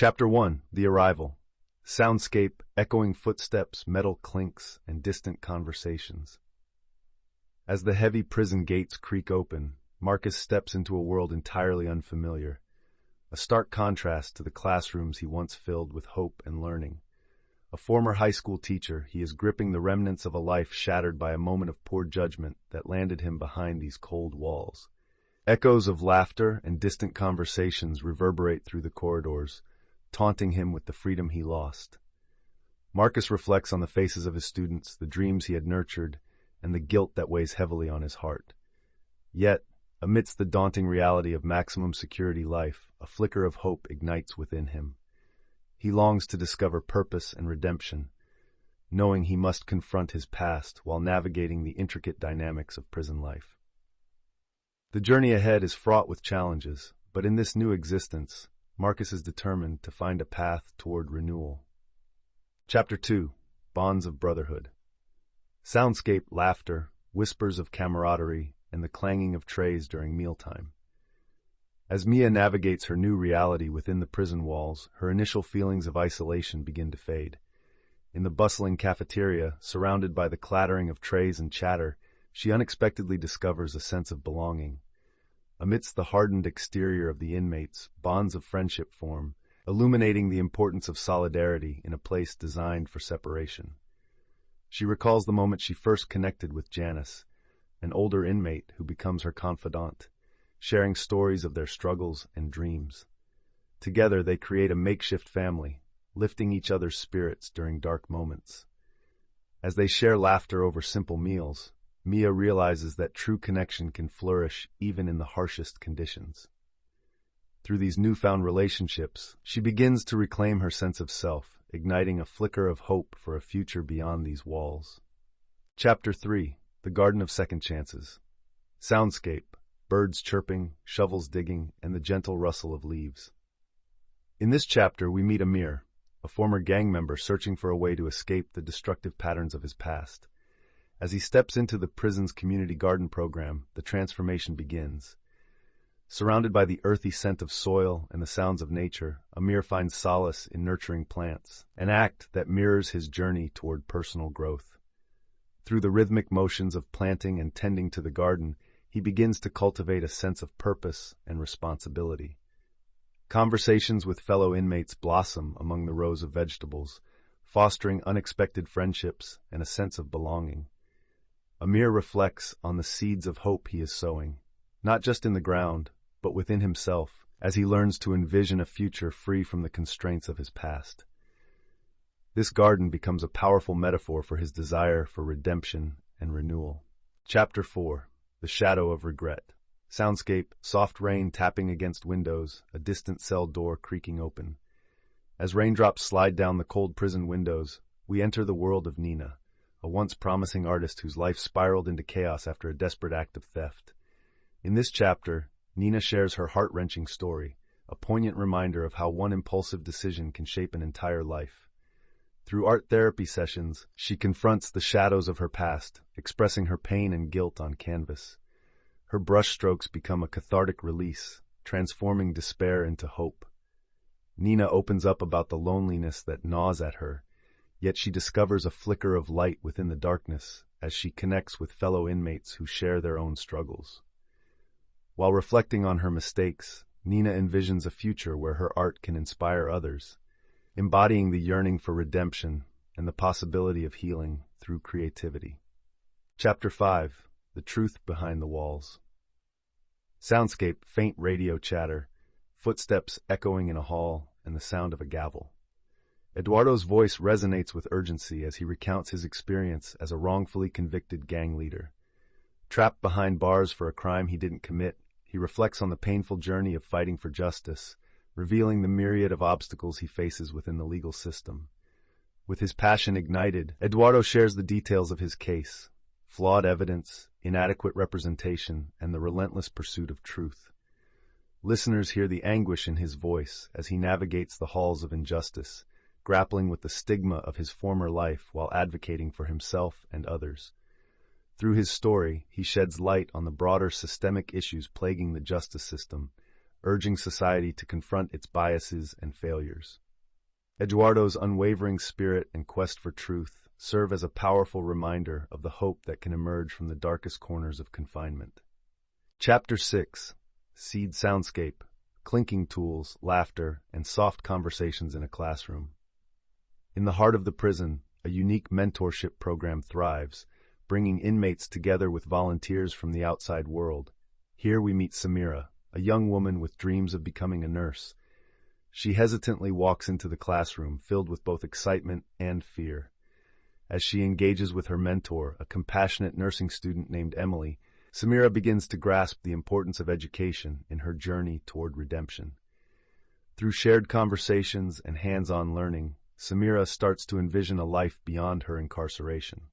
Chapter 1: The Arrival. Soundscape, echoing footsteps, metal clinks, and distant conversations. As the heavy prison gates creak open, Marcus steps into a world entirely unfamiliar, a stark contrast to the classrooms he once filled with hope and learning. A former high school teacher, he is gripping the remnants of a life shattered by a moment of poor judgment that landed him behind these cold walls. Echoes of laughter and distant conversations reverberate through the corridors, taunting him with the freedom he lost. Marcus reflects on the faces of his students, the dreams he had nurtured, and the guilt that weighs heavily on his heart. Yet, amidst the daunting reality of maximum security life, a flicker of hope ignites within him. He longs to discover purpose and redemption, knowing he must confront his past while navigating the intricate dynamics of prison life. The journey ahead is fraught with challenges, but in this new existence, Marcus is determined to find a path toward renewal. Chapter 2: Bonds of Brotherhood. Soundscape, laughter, whispers of camaraderie, and the clanging of trays during mealtime. As Mia navigates her new reality within the prison walls, her initial feelings of isolation begin to fade. In the bustling cafeteria, surrounded by the clattering of trays and chatter, she unexpectedly discovers a sense of belonging. Amidst the hardened exterior of the inmates, bonds of friendship form, illuminating the importance of solidarity in a place designed for separation. She recalls the moment she first connected with Janice, an older inmate who becomes her confidant, sharing stories of their struggles and dreams. Together they create a makeshift family, lifting each other's spirits during dark moments. As they share laughter over simple meals, Mia realizes that true connection can flourish even in the harshest conditions. Through these newfound relationships, she begins to reclaim her sense of self, igniting a flicker of hope for a future beyond these walls. Chapter 3: The Garden of Second Chances. Soundscape, birds chirping, shovels digging, and the gentle rustle of leaves. In this chapter, we meet Amir, a former gang member searching for a way to escape the destructive patterns of his past. As he steps into the prison's community garden program, the transformation begins. Surrounded by the earthy scent of soil and the sounds of nature, Amir finds solace in nurturing plants, an act that mirrors his journey toward personal growth. Through the rhythmic motions of planting and tending to the garden, he begins to cultivate a sense of purpose and responsibility. Conversations with fellow inmates blossom among the rows of vegetables, fostering unexpected friendships and a sense of belonging. Amir reflects on the seeds of hope he is sowing, not just in the ground, but within himself, as he learns to envision a future free from the constraints of his past. This garden becomes a powerful metaphor for his desire for redemption and renewal. Chapter 4: The Shadow of Regret. Soundscape, soft rain tapping against windows, a distant cell door creaking open. As raindrops slide down the cold prison windows, we enter the world of Nina, a once promising artist whose life spiraled into chaos after a desperate act of theft. In this chapter, Nina shares her heart-wrenching story, a poignant reminder of how one impulsive decision can shape an entire life. Through art therapy sessions, she confronts the shadows of her past, expressing her pain and guilt on canvas. Her brushstrokes become a cathartic release, transforming despair into hope. Nina opens up about the loneliness that gnaws at her, yet she discovers a flicker of light within the darkness as she connects with fellow inmates who share their own struggles. While reflecting on her mistakes, Nina envisions a future where her art can inspire others, embodying the yearning for redemption and the possibility of healing through creativity. Chapter 5: The Truth Behind the Walls. Soundscape, faint radio chatter, footsteps echoing in a hall, and the sound of a gavel. Eduardo's voice resonates with urgency as he recounts his experience as a wrongfully convicted gang leader. Trapped behind bars for a crime he didn't commit, he reflects on the painful journey of fighting for justice, revealing the myriad of obstacles he faces within the legal system. With his passion ignited, Eduardo shares the details of his case: flawed evidence, inadequate representation, and the relentless pursuit of truth. Listeners hear the anguish in his voice as he navigates the halls of injustice, grappling with the stigma of his former life while advocating for himself and others. Through his story, he sheds light on the broader systemic issues plaguing the justice system, urging society to confront its biases and failures. Eduardo's unwavering spirit and quest for truth serve as a powerful reminder of the hope that can emerge from the darkest corners of confinement. Chapter 6: Seed Soundscape, Clinking Tools, Laughter, and Soft Conversations in a Classroom. In the heart of the prison, a unique mentorship program thrives, bringing inmates together with volunteers from the outside world. Here we meet Samira, a young woman with dreams of becoming a nurse. She hesitantly walks into the classroom, filled with both excitement and fear. As she engages with her mentor, a compassionate nursing student named Emily, Samira begins to grasp the importance of education in her journey toward redemption. Through shared conversations and hands-on learning, Samira starts to envision a life beyond her incarceration.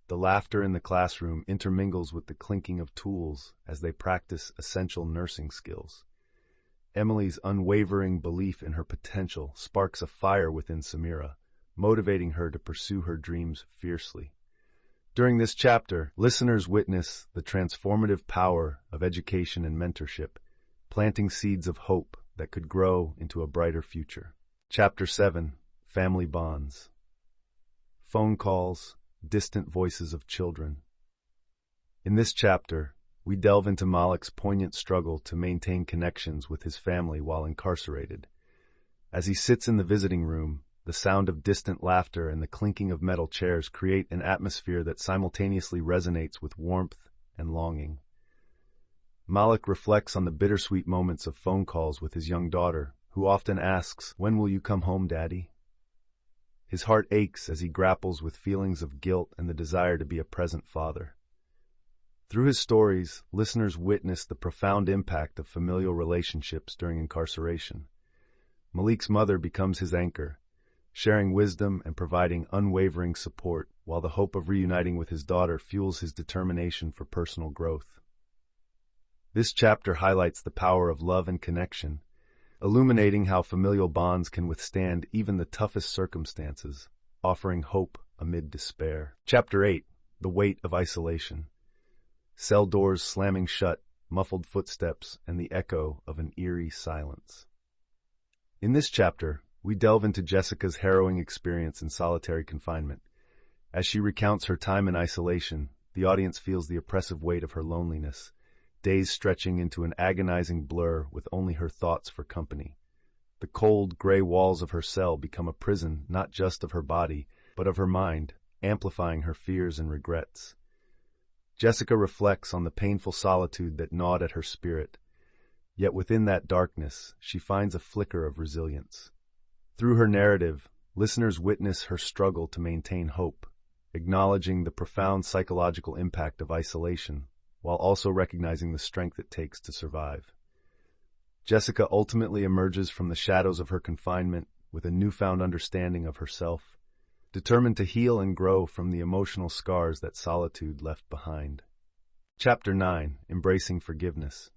The laughter in the classroom intermingles with the clinking of tools as they practice essential nursing skills. Emily's unwavering belief in her potential sparks a fire within Samira, motivating her to pursue her dreams fiercely. During this chapter, listeners witness the transformative power of education and mentorship, planting seeds of hope that could grow into a brighter future. Chapter 7: Family Bonds. Phone calls, distant voices of children. In this chapter, we delve into Malik's poignant struggle to maintain connections with his family while incarcerated. As he sits in the visiting room, the sound of distant laughter and the clinking of metal chairs create an atmosphere that simultaneously resonates with warmth and longing. Malik reflects on the bittersweet moments of phone calls with his young daughter, who often asks, "When will you come home, Daddy?" His heart aches as he grapples with feelings of guilt and the desire to be a present father. Through his stories, listeners witness the profound impact of familial relationships during incarceration. Malik's mother becomes his anchor, sharing wisdom and providing unwavering support, while the hope of reuniting with his daughter fuels his determination for personal growth. This chapter highlights the power of love and connection, illuminating how familial bonds can withstand even the toughest circumstances, offering hope amid despair. Chapter 8: The Weight of Isolation. Cell doors slamming shut, muffled footsteps, and the echo of an eerie silence. In this chapter, we delve into Jessica's harrowing experience in solitary confinement. As she recounts her time in isolation, the audience feels the oppressive weight of her loneliness, days stretching into an agonizing blur with only her thoughts for company. The cold, gray walls of her cell become a prison not just of her body, but of her mind, amplifying her fears and regrets. Jessica reflects on the painful solitude that gnawed at her spirit, yet within that darkness, she finds a flicker of resilience. Through her narrative, listeners witness her struggle to maintain hope, acknowledging the profound psychological impact of isolation, while also recognizing the strength it takes to survive. Jessica ultimately emerges from the shadows of her confinement with a newfound understanding of herself, determined to heal and grow from the emotional scars that solitude left behind. Chapter 9: Embracing Forgiveness.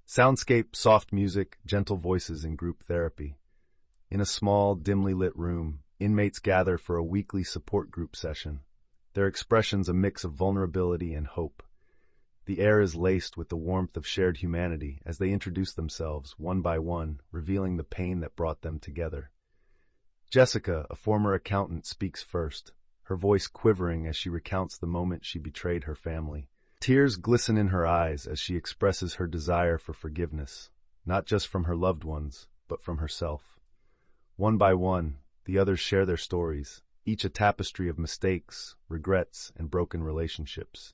Soundscape, soft music, gentle voices in group therapy. In a small, dimly lit room, inmates gather for a weekly support group session, their expressions a mix of vulnerability and hope. The air is laced with the warmth of shared humanity as they introduce themselves one by one, revealing the pain that brought them together. Jessica, a former accountant, speaks first, her voice quivering as she recounts the moment she betrayed her family. Tears glisten in her eyes as she expresses her desire for forgiveness, not just from her loved ones, but from herself. One by one, the others share their stories, each a tapestry of mistakes, regrets, and broken relationships.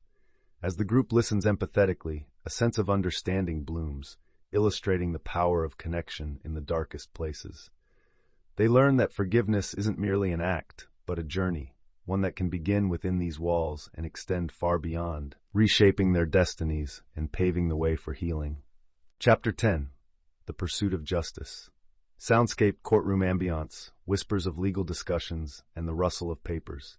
As the group listens empathetically, a sense of understanding blooms, illustrating the power of connection in the darkest places. They learn that forgiveness isn't merely an act, but a journey, one that can begin within these walls and extend far beyond, reshaping their destinies and paving the way for healing. Chapter 10: The Pursuit of Justice. Soundscape, courtroom ambiance, whispers of legal discussions, and the rustle of papers.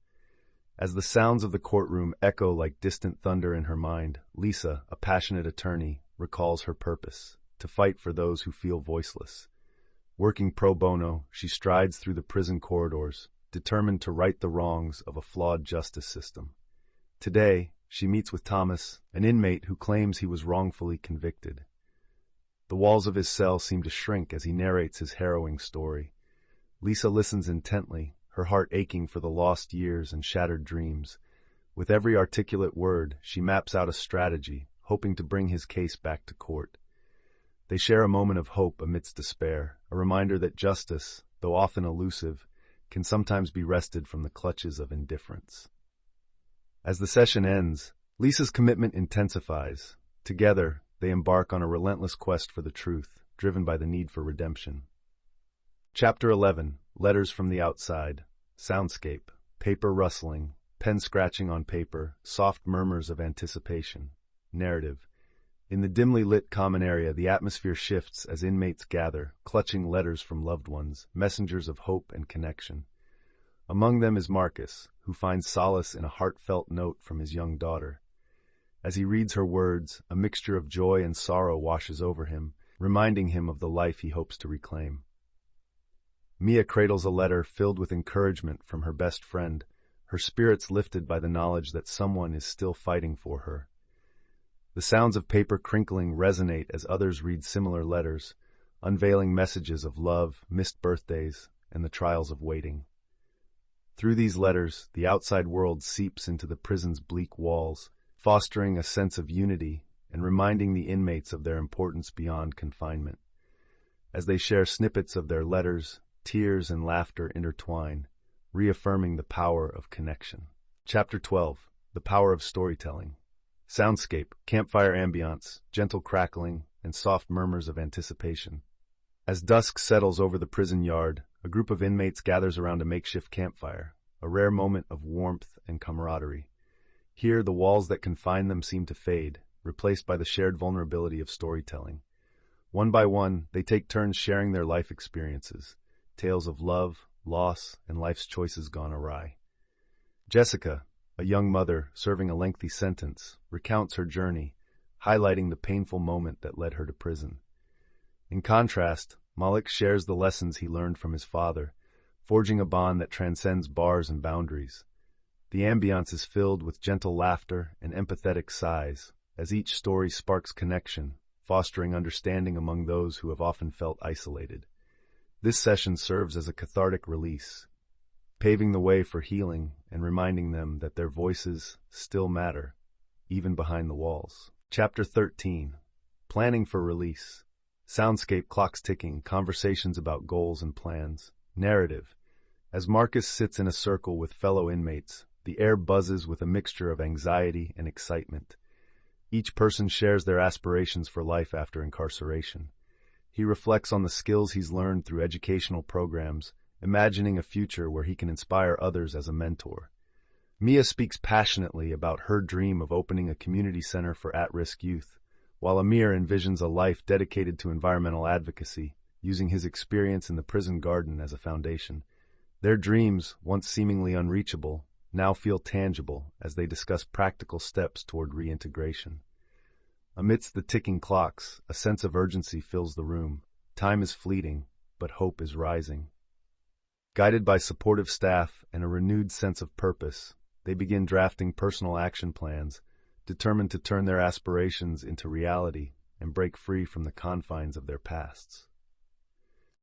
As the sounds of the courtroom echo like distant thunder in her mind, Lisa, a passionate attorney, recalls her purpose: to fight for those who feel voiceless. Working pro bono, she strides through the prison corridors, determined to right the wrongs of a flawed justice system. Today, she meets with Thomas, an inmate who claims he was wrongfully convicted. The walls of his cell seem to shrink as he narrates his harrowing story. Lisa listens intently, her heart aching for the lost years and shattered dreams. With every articulate word, she maps out a strategy, hoping to bring his case back to court. They share a moment of hope amidst despair, a reminder that justice, though often elusive, can sometimes be wrested from the clutches of indifference. As the session ends, Lisa's commitment intensifies. Together, they embark on a relentless quest for the truth, driven by the need for redemption. Chapter 11. Letters from the Outside. Soundscape. Paper rustling. Pen scratching on paper. Soft murmurs of anticipation. Narrative. In the dimly lit common area, the atmosphere shifts as inmates gather, clutching letters from loved ones, messengers of hope and connection. Among them is Marcus, who finds solace in a heartfelt note from his young daughter. As he reads her words, a mixture of joy and sorrow washes over him, reminding him of the life he hopes to reclaim. Mia cradles a letter filled with encouragement from her best friend, her spirits lifted by the knowledge that someone is still fighting for her. The sounds of paper crinkling resonate as others read similar letters, unveiling messages of love, missed birthdays, and the trials of waiting. Through these letters, the outside world seeps into the prison's bleak walls, fostering a sense of unity and reminding the inmates of their importance beyond confinement. As they share snippets of their letters, tears and laughter intertwine, reaffirming the power of connection. Chapter 12. The Power of Storytelling. Soundscape, campfire ambiance, gentle crackling, and soft murmurs of anticipation. As dusk settles over the prison yard, a group of inmates gathers around a makeshift campfire, a rare moment of warmth and camaraderie. Here, the walls that confine them seem to fade, replaced by the shared vulnerability of storytelling. One by one, they take turns sharing their life experiences, tales of love, loss, and life's choices gone awry. Jessica, a young mother serving a lengthy sentence, recounts her journey, highlighting the painful moment that led her to prison. In contrast, Malik shares the lessons he learned from his father, forging a bond that transcends bars and boundaries. The ambiance is filled with gentle laughter and empathetic sighs, as each story sparks connection, fostering understanding among those who have often felt isolated. This session serves as a cathartic release, paving the way for healing and reminding them that their voices still matter, even behind the walls. Chapter 13. Planning for Release. Soundscape, clocks ticking, conversations about goals and plans. Narrative. As Marcus sits in a circle with fellow inmates, the air buzzes with a mixture of anxiety and excitement. Each person shares their aspirations for life after incarceration. He reflects on the skills he's learned through educational programs, imagining a future where he can inspire others as a mentor. Mia speaks passionately about her dream of opening a community center for at-risk youth, while Amir envisions a life dedicated to environmental advocacy, using his experience in the prison garden as a foundation. Their dreams, once seemingly unreachable, now feel tangible as they discuss practical steps toward reintegration. Amidst the ticking clocks, a sense of urgency fills the room. Time is fleeting, but hope is rising. Guided by supportive staff and a renewed sense of purpose, they begin drafting personal action plans, determined to turn their aspirations into reality and break free from the confines of their pasts.